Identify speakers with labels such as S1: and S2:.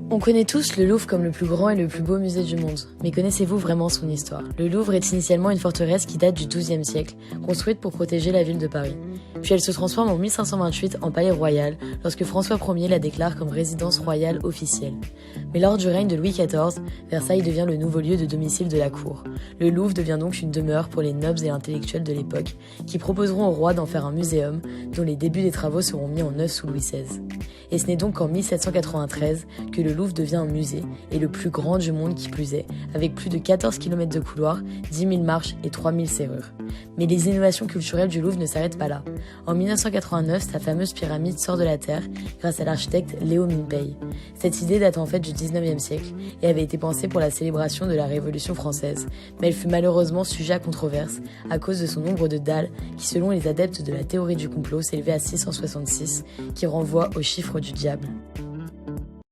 S1: On connaît tous le Louvre comme le plus grand et le plus beau musée du monde, mais connaissez-vous vraiment son histoire? Le Louvre est initialement une forteresse qui date du XIIe siècle, construite pour protéger la ville de Paris. Puis elle se transforme en 1528 en palais royal, lorsque François Ier la déclare comme résidence royale officielle. Mais lors du règne de Louis XIV, Versailles devient le nouveau lieu de domicile de la cour. Le Louvre devient donc une demeure pour les nobles et intellectuels de l'époque, qui proposeront au roi d'en faire un muséum, dont les débuts des travaux seront mis en œuvre sous Louis XVI. Et ce n'est donc qu'en 1793 que le Louvre devient un musée, et le plus grand du monde qui plus est, avec plus de 14 km de couloirs, 10 000 marches et 3 000 serrures. Mais les innovations culturelles du Louvre ne s'arrêtent pas là. En 1989, sa fameuse pyramide sort de la terre grâce à l'architecte Léo Minpei. Cette idée date en fait du 19e siècle et avait été pensée pour la célébration de la Révolution française, mais elle fut malheureusement sujet à controverse à cause de son nombre de dalles qui, selon les adeptes de la théorie du complot, s'élevait à 666, qui renvoie au chiffre du diable.